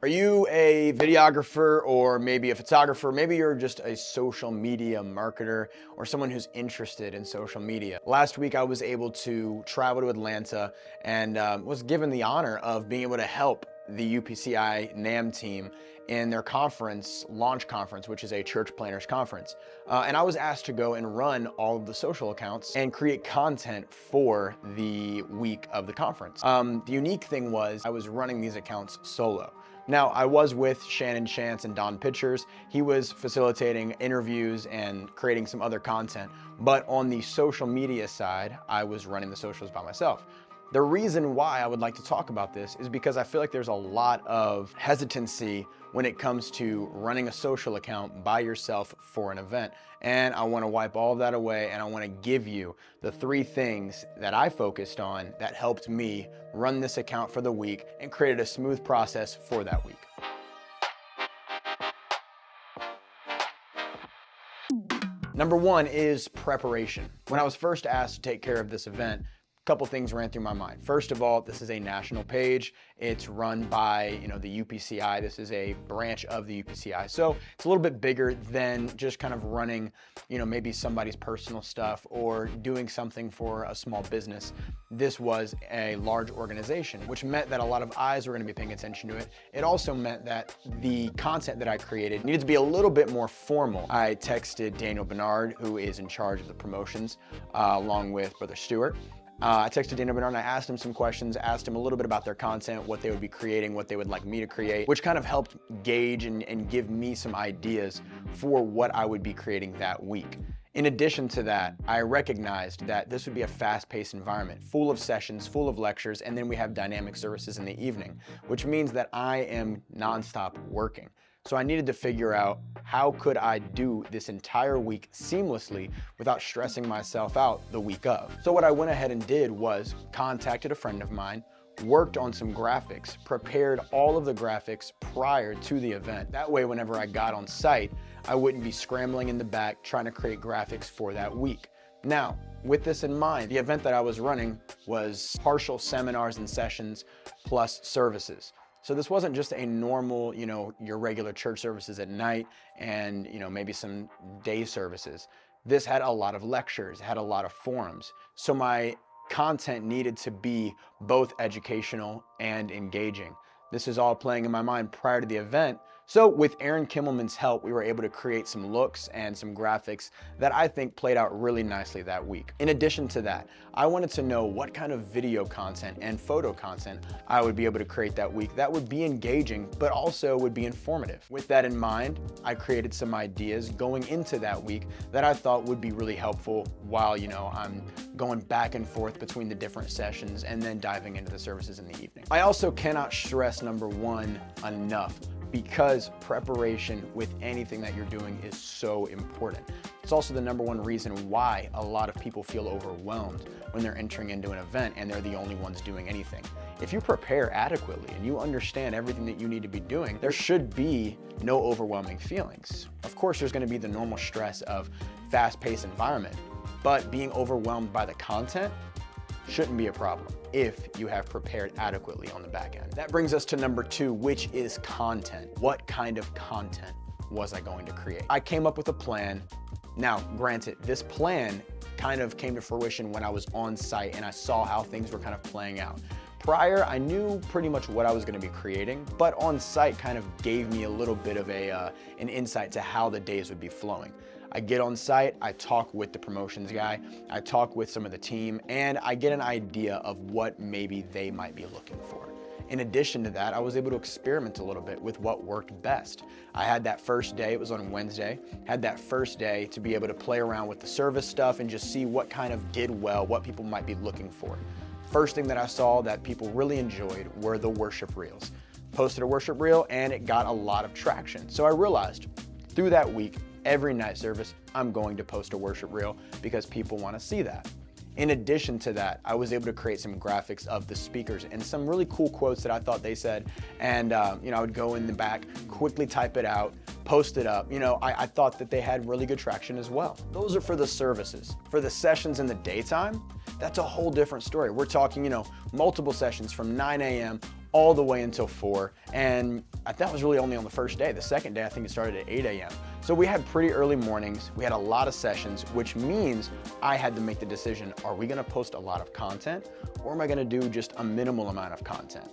Are you a videographer or maybe a photographer? Maybe you're just a social media marketer or someone who's interested in social media. Last week, I was able to travel to Atlanta and was given the honor of being able to help the UPCI NAM team in their conference, launch conference, which is a church planners conference. And I was asked to go and run all of the social accounts and create content for the week of the conference. The unique thing was I was running these accounts solo. Now, I was with Shannon Chance and Don Pitchers. He was facilitating interviews and creating some other content. But on the social media side, I was running the socials by myself. The reason why I would like to talk about this is because I feel like there's a lot of hesitancy when it comes to running a social account by yourself for an event. And I want to wipe all of that away, and I want to give you the 3 things that I focused on that helped me run this account for the week and created a smooth process for that week. Number 1 is preparation. When I was first asked to take care of this event, couple things ran through my mind. First of all, this is a national page. It's run by, the UPCI. This is a branch of the UPCI. So it's a little bit bigger than just kind of running, maybe somebody's personal stuff or doing something for a small business. This was a large organization, which meant that a lot of eyes were going to be paying attention to it. It also meant that the content that I created needed to be a little bit more formal. I texted Daniel Bernard, who is in charge of the promotions, along with Brother Stewart. I texted Daniel Bernard and I asked him some questions, asked him a little bit about their content, what they would be creating, what they would like me to create, which kind of helped gauge and give me some ideas for what I would be creating that week. In addition to that, I recognized that this would be a fast-paced environment, full of sessions, full of lectures, and then we have dynamic services in the evening, which means that I am nonstop working. So I needed to figure out how could I do this entire week seamlessly without stressing myself out the week of. So what I went ahead and did was contacted a friend of mine, worked on some graphics, prepared all of the graphics prior to the event. That way, whenever I got on site, I wouldn't be scrambling in the back trying to create graphics for that week. Now, with this in mind, the event that I was running was partial seminars and sessions plus services. So this wasn't just a normal, your regular church services at night and, maybe some day services. This had a lot of lectures, had a lot of forums. So my content needed to be both educational and engaging. This is all playing in my mind prior to the event. So with Aaron Kimmelman's help, we were able to create some looks and some graphics that I think played out really nicely that week. In addition to that, I wanted to know what kind of video content and photo content I would be able to create that week that would be engaging, but also would be informative. With that in mind, I created some ideas going into that week that I thought would be really helpful while, I'm going back and forth between the different sessions and then diving into the services in the evening. I also cannot stress number 1 enough, because preparation with anything that you're doing is so important. It's also the number 1 reason why a lot of people feel overwhelmed when they're entering into an event and they're the only ones doing anything. If you prepare adequately and you understand everything that you need to be doing, there should be no overwhelming feelings. Of course, there's going to be the normal stress of fast-paced environment, but being overwhelmed by the content shouldn't be a problem if you have prepared adequately on the back end. That brings us to number 2, which is content. What kind of content was I going to create? I came up with a plan. Now, granted, this plan kind of came to fruition when I was on site and I saw how things were kind of playing out. Prior, I knew pretty much what I was going to be creating, but on site kind of gave me a little bit of an insight to how the days would be flowing. I get on site, I talk with the promotions guy, I talk with some of the team, and I get an idea of what maybe they might be looking for. In addition to that, I was able to experiment a little bit with what worked best. I had that first day, it was on Wednesday, had that first day to be able to play around with the service stuff and just see what kind of did well, what people might be looking for. First thing that I saw that people really enjoyed were the worship reels. Posted a worship reel and it got a lot of traction. So I realized through that week, every night service, I'm going to post a worship reel because people want to see that. In addition to that, I was able to create some graphics of the speakers and some really cool quotes that I thought they said. And, I would go in the back, quickly type it out, post it up. I thought that they had really good traction as well. Those are for the services. For the sessions in the daytime, that's a whole different story. We're talking, multiple sessions from 9 a.m. all the way until 4. And that was really only on the first day. The second day, I think it started at 8 a.m. So we had pretty early mornings. We had a lot of sessions, which means I had to make the decision, are we gonna post a lot of content or am I gonna do just a minimal amount of content?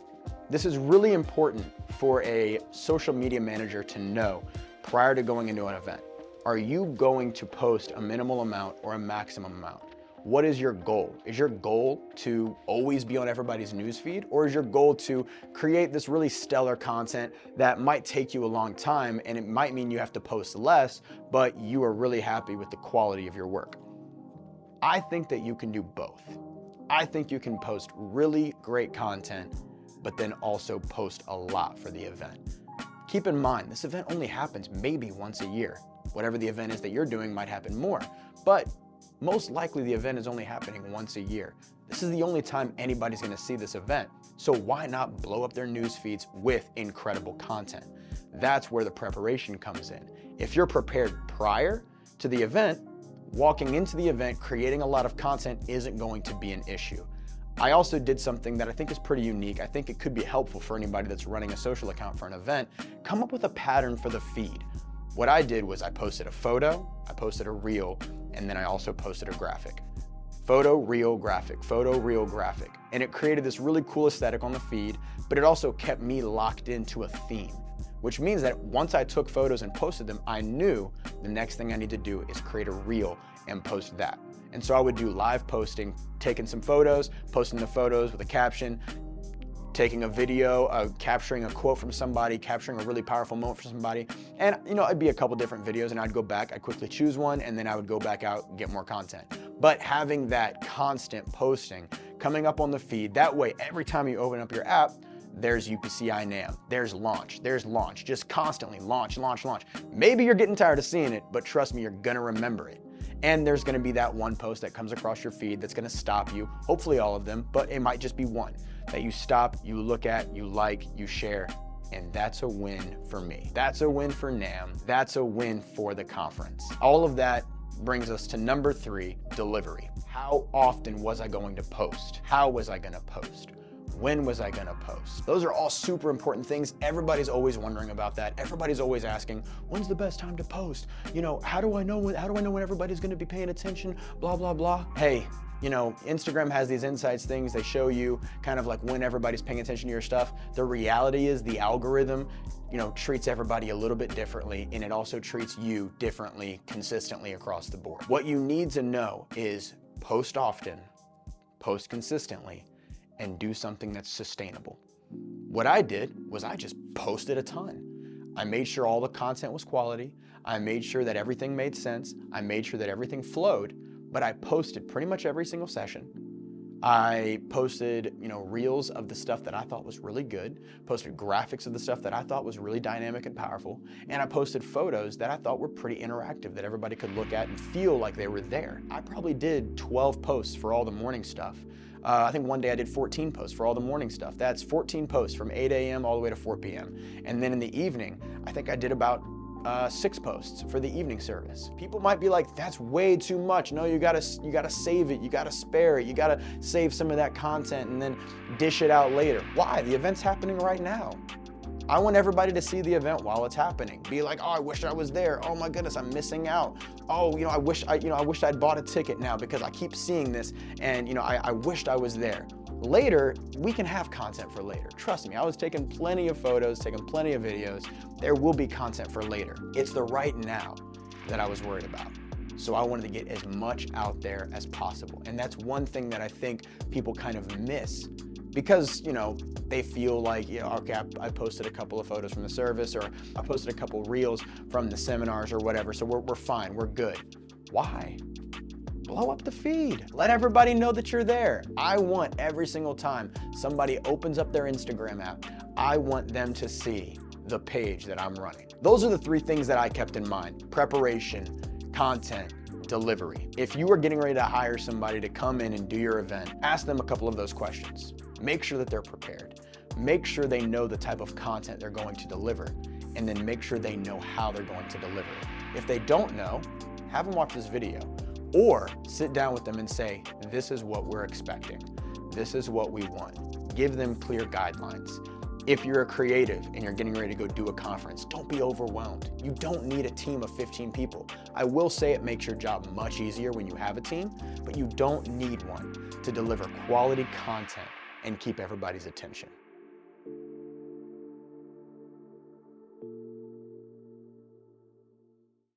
This is really important for a social media manager to know prior to going into an event. Are you going to post a minimal amount or a maximum amount? What is your goal? Is your goal to always be on everybody's newsfeed, or is your goal to create this really stellar content that might take you a long time and it might mean you have to post less, but you are really happy with the quality of your work? I think that you can do both. I think you can post really great content, but then also post a lot for the event. Keep in mind, this event only happens maybe once a year. Whatever the event is that you're doing might happen more, but most likely the event is only happening once a year. This is the only time anybody's gonna see this event. So why not blow up their news feeds with incredible content? That's where the preparation comes in. If you're prepared prior to the event, walking into the event, creating a lot of content isn't going to be an issue. I also did something that I think is pretty unique. I think it could be helpful for anybody that's running a social account for an event. Come up with a pattern for the feed. What I did was I posted a photo, I posted a reel, and then I also posted a graphic. Photo, reel, graphic, photo, reel, graphic. And it created this really cool aesthetic on the feed, but it also kept me locked into a theme, which means that once I took photos and posted them, I knew the next thing I need to do is create a reel and post that. And so I would do live posting, taking some photos, posting the photos with a caption, taking a video, capturing a quote from somebody, capturing a really powerful moment for somebody. And it'd be a couple different videos and I'd go back, I'd quickly choose one, and then I would go back out and get more content. But having that constant posting coming up on the feed, that way every time you open up your app, there's UPCI NAM, there's launch, just constantly launch, launch, launch. Maybe you're getting tired of seeing it, but trust me, you're gonna remember it. And there's gonna be that one post that comes across your feed that's gonna stop you, hopefully all of them, but it might just be one that you stop, you look at, you like, you share, and that's a win for me. That's a win for NAM. That's a win for the conference. All of that brings us to number 3, delivery. How often was I going to post? How was I gonna post? When was I gonna post? Those are all super important things. Everybody's always wondering about that. Everybody's always asking, when's the best time to post? How do I know when everybody's gonna be paying attention? Blah, blah, blah. Hey, Instagram has these insights things. They show you kind of like when everybody's paying attention to your stuff. The reality is the algorithm, treats everybody a little bit differently, and it also treats you differently consistently across the board. What you need to know is post often, post consistently, and do something that's sustainable. What I did was I just posted a ton. I made sure all the content was quality. I made sure that everything made sense. I made sure that everything flowed, but I posted pretty much every single session. I posted, reels of the stuff that I thought was really good, posted graphics of the stuff that I thought was really dynamic and powerful, and I posted photos that I thought were pretty interactive that everybody could look at and feel like they were there. I probably did 12 posts for all the morning stuff. I think one day I did 14 posts for all the morning stuff. That's 14 posts from 8 a.m. all the way to 4 p.m. And then in the evening, I think I did about 6 posts for the evening service. People might be like, that's way too much. No, you gotta save it, you gotta spare it, you gotta save some of that content and then dish it out later. Why? The event's happening right now. I want everybody to see the event while it's happening. Be like, oh, I wish I was there. Oh my goodness, I'm missing out. Oh, I wish I'd bought a ticket now because I keep seeing this and I wished I was there. Later, we can have content for later. Trust me, I was taking plenty of photos, taking plenty of videos. There will be content for later. It's the right now that I was worried about. So I wanted to get as much out there as possible. And that's one thing that I think people kind of miss because, they feel like, okay, I posted a couple of photos from the service or I posted a couple reels from the seminars or whatever. So we're fine, we're good. Why? Blow up the feed. Let everybody know that you're there. I want every single time somebody opens up their Instagram app, I want them to see the page that I'm running. Those are the 3 things that I kept in mind: preparation, content, delivery. If you are getting ready to hire somebody to come in and do your event, ask them a couple of those questions. Make sure that they're prepared. Make sure they know the type of content they're going to deliver, and then make sure they know how they're going to deliver it. If they don't know, have them watch this video. Or sit down with them and say, this is what we're expecting. This is what we want. Give them clear guidelines. If you're a creative and you're getting ready to go do a conference, don't be overwhelmed. You don't need a team of 15 people. I will say it makes your job much easier when you have a team, but you don't need one to deliver quality content and keep everybody's attention.